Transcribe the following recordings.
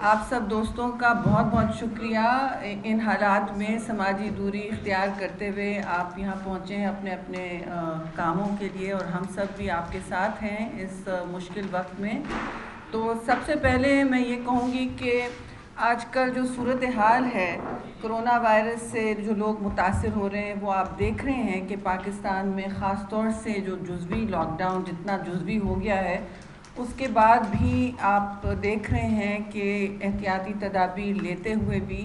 آپ سب دوستوں کا بہت بہت شکریہ ان حالات میں سماجی دوری اختیار کرتے ہوئے آپ یہاں پہنچے ہیں اپنے اپنے کاموں کے لیے، اور ہم سب بھی آپ کے ساتھ ہیں اس مشکل وقت میں۔ تو سب سے پہلے میں یہ کہوں گی کہ آج کل جو صورتحال ہے کرونا وائرس سے جو لوگ متاثر ہو رہے ہیں، وہ آپ دیکھ رہے ہیں کہ پاکستان میں خاص طور سے جو جزوی لاک ڈاؤن جتنا جزوی ہو گیا ہے، اس کے بعد بھی آپ دیکھ رہے ہیں کہ احتیاطی تدابیر لیتے ہوئے بھی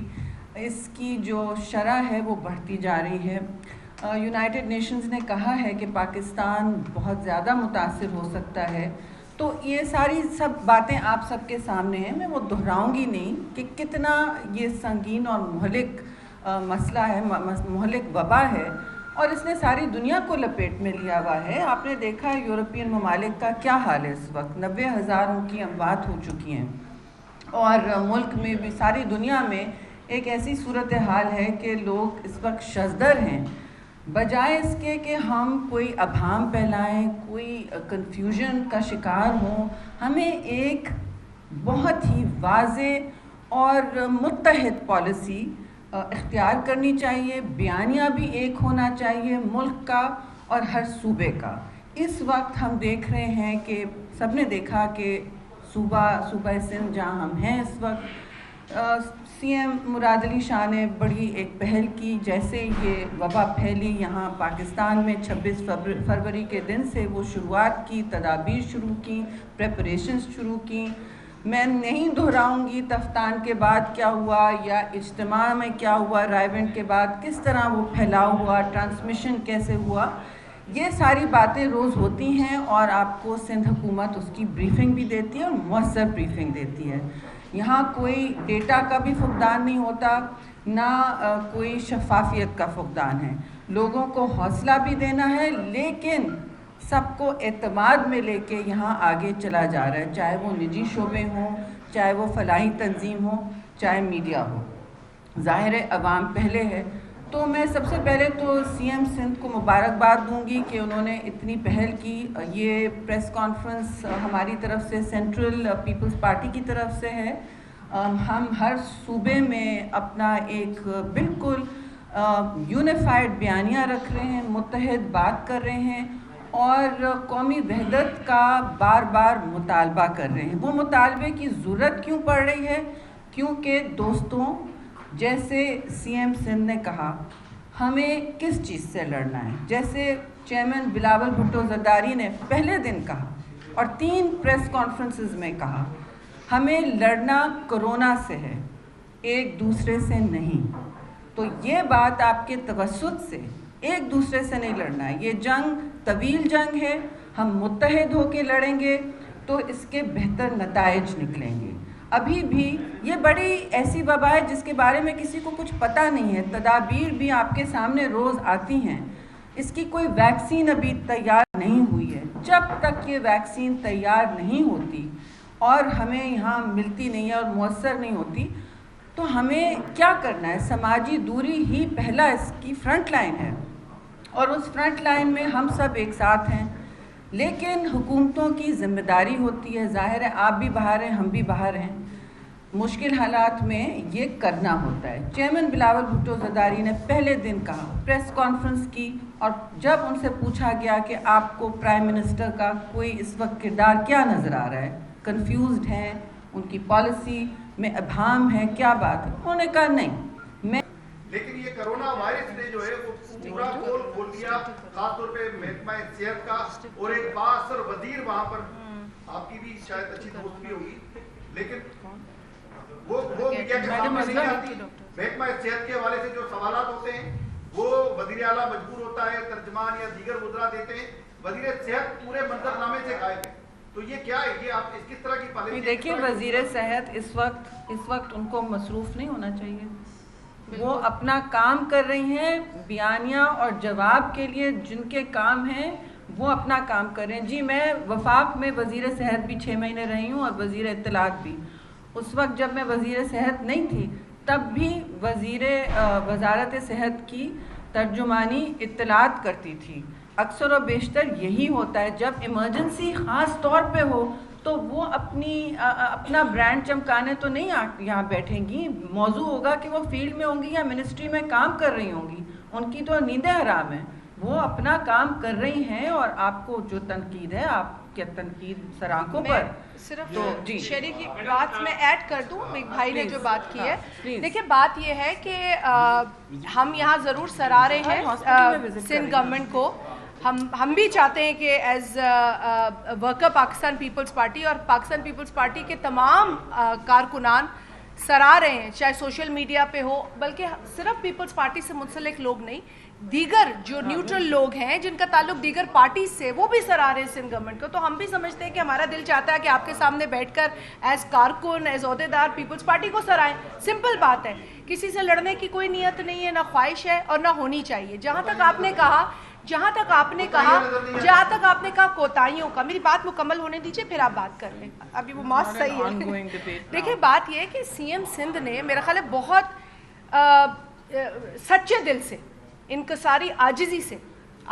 اس کی جو شرح ہے وہ بڑھتی جا رہی ہے۔ یونائٹڈ نیشنز نے کہا ہے کہ پاکستان بہت زیادہ متاثر ہو سکتا ہے۔ تو یہ ساری سب باتیں آپ سب کے سامنے ہیں، میں وہ دہراؤں گی نہیں کہ کتنا یہ سنگین اور مہلک مسئلہ ہے، مہلک وبا ہے، اور اس نے ساری دنیا کو لپیٹ میں لیا ہوا ہے۔ آپ نے دیکھا یورپین ممالک کا کیا حال ہے، اس وقت 90,000 کی اموات ہو چکی ہیں، اور ملک میں بھی ساری دنیا میں ایک ایسی صورتحال ہے کہ لوگ اس وقت شزدر ہیں۔ بجائے اس کے کہ ہم کوئی ابہام پھیلائیں، کوئی کنفیوژن کا شکار ہوں، ہمیں ایک بہت ہی واضح اور متحد پالیسی اختیار کرنی چاہیے۔ بیانیہ بھی ایک ہونا چاہیے ملک کا اور ہر صوبے کا۔ اس وقت ہم دیکھ رہے ہیں کہ سب نے دیکھا کہ صوبہ سندھ جہاں ہم ہیں اس وقت، سی ایم مراد علی شاہ نے بڑی ایک پہل کی۔ جیسے یہ وبا پھیلی یہاں پاکستان میں 26 فروری کے دن سے وہ شروعات کی، تدابیر شروع کی، پریپریشنز شروع کی۔ میں نہیں دہراؤں گی تفتان کے بعد کیا ہوا یا اجتماع میں کیا ہوا، رائیونٹ کے بعد کس طرح وہ پھیلاؤ ہوا، ٹرانسمیشن کیسے ہوا۔ یہ ساری باتیں روز ہوتی ہیں، اور آپ کو سندھ حکومت اس کی بریفنگ بھی دیتی ہے اور مؤثر بریفنگ دیتی ہے۔ یہاں کوئی ڈیٹا کا بھی فقدان نہیں ہوتا، نہ کوئی شفافیت کا فقدان ہے۔ لوگوں کو حوصلہ بھی دینا ہے، لیکن سب کو اعتماد میں لے کے یہاں آگے چلا جا رہا ہے، چاہے وہ نجی شعبے ہوں، چاہے وہ فلاحی تنظیم ہو، چاہے میڈیا ہو۔ ظاہر عوام پہلے ہے۔ تو میں سب سے پہلے تو سی ایم سندھ کو مبارکباد دوں گی کہ انہوں نے اتنی پہل کی۔ یہ پریس کانفرنس ہماری طرف سے، سینٹرل پیپلز پارٹی کی طرف سے ہے۔ ہم ہر صوبے میں اپنا ایک بالکل یونیفائڈ بیانیہ رکھ رہے ہیں، متحد بات کر رہے ہیں، اور قومی وحدت کا بار بار مطالبہ کر رہے ہیں۔ وہ مطالبے کی ضرورت کیوں پڑ رہی ہے؟ کیونکہ دوستوں، جیسے سی ایم سندھ نے کہا، ہمیں کس چیز سے لڑنا ہے؟ جیسے چیئرمین بلاول بھٹو زرداری نے پہلے دن کہا اور 3 پریس کانفرنسز میں کہا، ہمیں لڑنا کرونا سے ہے، ایک دوسرے سے نہیں۔ تو یہ بات آپ کے توسط سے ایک دوسرے سے نہیں لڑنا ہے، یہ جنگ طویل جنگ ہے، ہم متحد ہو کے لڑیں گے تو اس کے بہتر نتائج نکلیں گے۔ ابھی بھی یہ بڑی ایسی وبا ہے جس کے بارے میں کسی کو کچھ پتہ نہیں ہے، تدابیر بھی آپ کے سامنے روز آتی ہیں، اس کی کوئی ویکسین ابھی تیار نہیں ہوئی ہے۔ جب تک یہ ویکسین تیار نہیں ہوتی اور ہمیں یہاں ملتی نہیں ہے اور مؤثر نہیں ہوتی، تو ہمیں کیا کرنا ہے؟ سماجی دوری ہی پہلا اس کی فرنٹ لائن ہے، اور اس فرنٹ لائن میں ہم سب ایک ساتھ ہیں۔ لیکن حکومتوں کی ذمہ داری ہوتی ہے، ظاہر ہے آپ بھی باہر ہیں، ہم بھی باہر ہیں، مشکل حالات میں یہ کرنا ہوتا ہے۔ چیئرمین بلاول بھٹو زرداری نے پہلے دن کہا، پریس کانفرنس کی، اور جب ان سے پوچھا گیا کہ آپ کو پرائم منسٹر کا کوئی اس وقت کردار کیا نظر آ رہا ہے، کنفیوزڈ ہیں، ان کی پالیسی میں ابہام ہے، کیا بات ہے؟ انہوں نے کہا نہیں، میں لیکن یہ کرونا وائرس نے جو ہے وہ پورا پول کھول دیا، خاص طور پہ محکمہ صحت کا، اور ایک بااثر وزیر وہاں پر، آپ کی بھی شاید اچھی دوست بھی ہوگی، لیکن وہ میڈیا کے سامنے نہیں آتی۔ محکمہ صحت کے حوالے سے جو سوالات ہوتے ہیں وہ وزیر اعلیٰ مجبور ہوتا ہے ترجمان یا دیگر وزراء دیتے ہیں، وزیر صحت پورے منظر نامے سے غائب ہے۔ تو یہ کیا ہے؟ یہ آپ اس کس طرح کی پالیسی؟ دیکھیے، وزیر صحت اس وقت ان کو مصروف نہیں ہونا چاہیے، وہ اپنا کام کر رہی ہیں، بیانیہ اور جواب کے لیے جن کے کام ہیں وہ اپنا کام کر رہے ہیں۔ جی، میں وفاق میں وزیر صحت بھی 6 مہینے رہی ہوں، اور وزیر اطلاعات بھی۔ اس وقت جب میں وزیر صحت نہیں تھی تب بھی وزارت صحت کی ترجمانی اطلاعات کرتی تھی۔ اکثر و بیشتر یہی ہوتا ہے، جب ایمرجنسی خاص طور پہ ہو تو وہ اپنا برانڈ چمکانے تو نہیں یہاں بیٹھیں گی. موضوع ہوگا کہ وہ فیلڈ میں ہوں گی یا منسٹری میں کام کر رہی ہوں گی. ان کی تو نیندیں حرام ہیں, وہ اپنا کام کر رہی ہیں. اور آپ کو جو تنقید ہے, آپ کے تنقید سراخوں پر صرف تو جی شیری کی بات میں ایڈ کر دوں. ایک بھائی نے جو بات کی ہے, دیکھیں بات یہ ہے کہ ہم یہاں ضرور سراہ رہے ہیں سندھ گورنمنٹ کو. ہم بھی چاہتے ہیں کہ ایز ورکر پاکستان پیپلز پارٹی اور پاکستان پیپلز پارٹی کے تمام کارکنان سراہ رہے ہیں, چاہے سوشل میڈیا پہ ہو, بلکہ صرف پیپلز پارٹی سے منسلک لوگ نہیں, دیگر جو نیوٹرل لوگ ہیں جن کا تعلق دیگر پارٹیز سے, وہ بھی سراہ رہے ہیں سندھ گورنمنٹ کو. تو ہم بھی سمجھتے ہیں کہ ہمارا دل چاہتا ہے کہ آپ کے سامنے بیٹھ کر ایز کارکن, ایز عہدیدار پیپلز پارٹی کو سرائیں. سمپل بات ہے, کسی سے لڑنے کی کوئی نیت نہیں ہے, نہ خواہش ہے اور نہ ہونی چاہیے. جہاں تک آپ نے کہا کوتاہیوں کا, میری بات مکمل ہونے دیجیے پھر آپ بات کر لیں, ابھی وہ موت صحیح ہے. دیکھیں بات یہ ہے کہ سی ایم سندھ نے میرا خیال ہے بہت سچے دل سے, انکساری عاجزی سے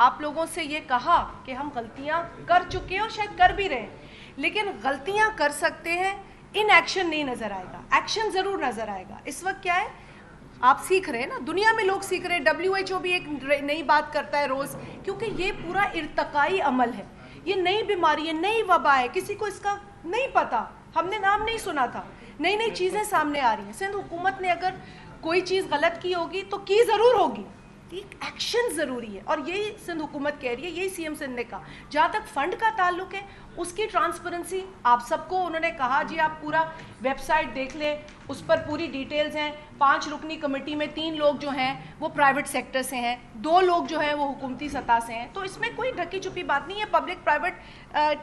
آپ لوگوں سے یہ کہا کہ ہم غلطیاں کر چکے ہیں اور شاید کر بھی رہے ہیں, لیکن غلطیاں کر سکتے ہیں, ان ایکشن نہیں نظر آئے گا. ایکشن ضرور نظر آئے گا. اس وقت کیا ہے, آپ سیکھ رہے ہیں نا, دنیا میں لوگ سیکھ رہے ہیں. WHO بھی ایک نئی بات کرتا ہے روز, کیونکہ یہ پورا ارتقائی عمل ہے, یہ نئی بیماری ہے, نئی وبا ہے, کسی کو اس کا نہیں پتا, ہم نے نام نہیں سنا تھا, نئی نئی چیزیں سامنے آ رہی ہیں. سندھ حکومت نے اگر کوئی چیز غلط کی ہوگی تو کی ضرور ہوگی, ایک ایکشن ضروری ہے, اور یہی سندھ حکومت کہہ رہی ہے, یہی سی ایم سندھ نے کہا. جہاں تک فنڈ کا تعلق ہے, اس کی ٹرانسپیرنسی آپ سب کو انہوں نے کہا جی آپ پورا ویب سائٹ دیکھ لیں, اس پر پوری ڈیٹیلز ہیں. 5 رکنی کمیٹی میں 3 لوگ جو ہیں وہ پرائیویٹ سیکٹر سے ہیں, 2 لوگ جو ہیں وہ حکومتی سطح سے ہیں. تو اس میں کوئی ڈھکی چھپی بات نہیں ہے, پبلک پرائیویٹ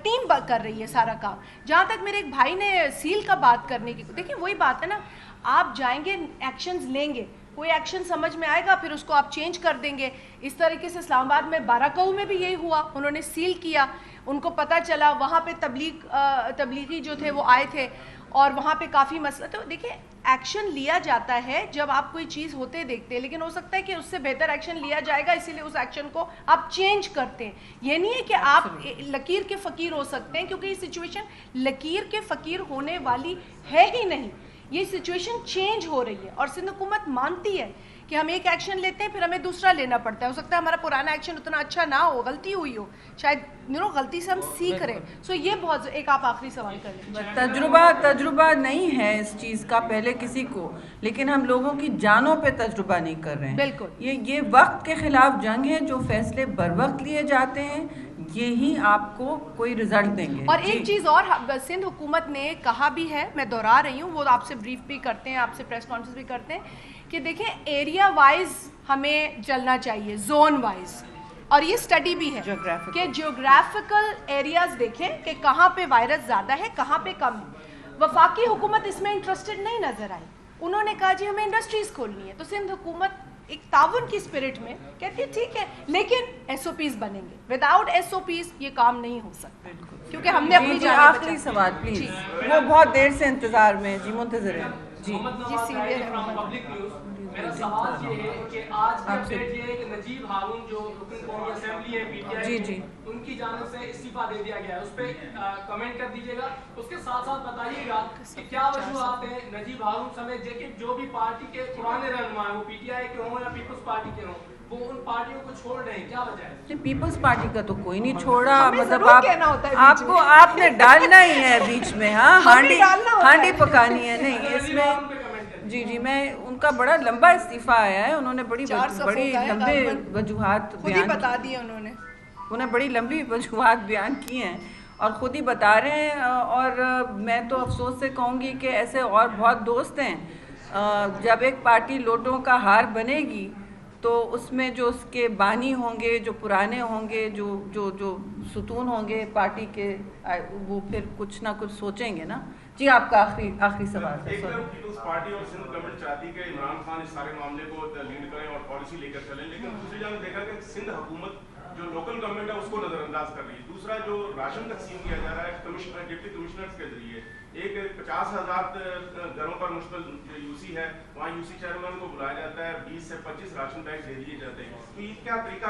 ٹیم کر رہی ہے سارا کام. جہاں تک میرے ایک بھائی نے سیل کا بات کرنے کی, دیکھیں وہی بات ہے نا, آپ جائیں گے ایکشنز لیں گے, کوئی ایکشن سمجھ میں آئے گا, پھر اس کو آپ چینج کر دیں گے. اس طریقے سے اسلام آباد میں بارہ میں بھی یہی ہوا, انہوں نے سیل کیا, ان کو پتہ چلا, وہاں پہ تبلیغی جو تھے وہ آئے تھے اور وہاں پہ کافی مسئلہ. تو دیکھیں ایکشن لیا جاتا ہے جب آپ کوئی چیز ہوتے دیکھتے ہیں, لیکن ہو سکتا ہے کہ اس سے بہتر ایکشن لیا جائے گا, اسی لیے اس ایکشن کو آپ چینج کرتے ہیں. یہ نہیں ہے کہ آپ لکیر کے فقیر ہو سکتے ہیں, کیونکہ یہ سچویشن لکیر کے فقیر ہونے والی ہے ہی نہیں, یہ سچویشن چینج ہو رہی ہے. اور سندھ حکومت مانتی ہے کہ ہم ایک ایکشن لیتے ہیں پھر ہمیں دوسرا لینا پڑتا ہے. ہو سکتا ہے ہمارا پرانا ایکشن اتنا اچھا نہ ہو, غلطی ہوئی ہو, شاید غلطی سے ہم سیکھ رہے ہیں. سو یہ بہت ایک آپ آخری سوال کر لیں. تجربہ نہیں ہے اس چیز کا پہلے کسی کو, لیکن ہم لوگوں کی جانوں پہ تجربہ نہیں کر رہے ہیں. بالکل, یہ وقت کے خلاف جنگ ہے. جو فیصلے بر وقت لیے جاتے ہیں یہی آپ کو کوئی رزلٹ دیں گے. اور ایک چیز اور سندھ حکومت نے کہا بھی ہے, میں دہرا رہی ہوں, وہ آپ سے بریف بھی کرتے ہیں, آپ سے پریس کانفرنس بھی کرتے ہیں, کہ دیکھیں ایریا وائز ہمیں چلنا چاہیے, زون وائز. اور یہ اسٹڈی بھی ہے کہ جیوگرافیکل ایریاز دیکھیں کہ کہاں پہ وائرس زیادہ ہے, کہاں پہ کم ہے. وفاقی حکومت اس میں انٹرسٹڈ نہیں نظر آئی, انہوں نے کہا جی ہمیں انڈسٹریز کھولنی ہے. تو سندھ حکومت ایک تعاون کی اسپرٹ میں کہتی ہے ٹھیک ہے, لیکن SOPs بنیں گے. وداؤٹ SOPs یہ کام نہیں ہو سکتا, کیونکہ ہم نے اپنی جان. آخری سوال پلیز, وہ بہت دیر سے انتظار میں, جی منتظر ہیں. جی میرا سوال یہ ہے کہ آج کی اپڈیٹ یہ ہے کہ نجیب ہارون جو رکن قومی اسمبلی ہے PTI, ان کی جانب سے استعفیٰ دے دیا گیا ہے. اس پہ کمنٹ کر دیجیے گا. اس کے ساتھ ساتھ بتائیے گا کہ کیا وجوہات ہیں نجیب ہارون سمیت جو بھی پارٹی کے پرانے رہنما ہیں, وہ PTI کے ہوں یا پیپلز پارٹی کے ہوں, وہ ان پارٹیوں کو چھوڑ رہے ہیں, کیا وجہ ہے؟ پیپلز پارٹی کا تو کوئی نہیں چھوڑا, مطلب آپ نے ڈالنا ہی ہے بیچ میں, ہاں ہانڈی پکانی ہے. نہیں اس میں جی میں ان کا بڑا لمبا استعفیٰ آیا ہے, انہوں نے بڑی لمبے وجوہات بیان کی ہیں اور خود ہی بتا رہے ہیں. اور میں تو افسوس سے کہوں گی کہ ایسے اور بہت دوست ہیں. جب ایک پارٹی لوٹوں کا ہار بنے گی تو اس میں جو اس کے بانی ہوں گے, جو پرانے ہوں گے, جو ستون ہوں گے پارٹی کے, وہ پھر کچھ نہ کچھ سوچیں گے نا. جی آپ کا آخری سوال ہے. پیپلز پارٹی اور سندھ گورنمنٹ چاہتی کہ عمران خان اس سارے معاملے کو لیڈ کریں اور پالیسی لے کر چلیں, لیکن دوسری جانب دیکھا کہ سندھ حکومت جو لوکل گورنمنٹ ہے اس کو نظر انداز کر رہی ہے. دوسرا جو راشن تقسیم کیا جا رہا ہے ڈپٹی کمشنرز کے ذریعے, ایک 50,000 گھروں پر مشتمل UC ہے, وہاں UC چیئرمین کو بلایا جاتا ہے, 20 سے 25 راشن بیگ دے دیے جاتے ہیں. تو یہ کیا طریقہ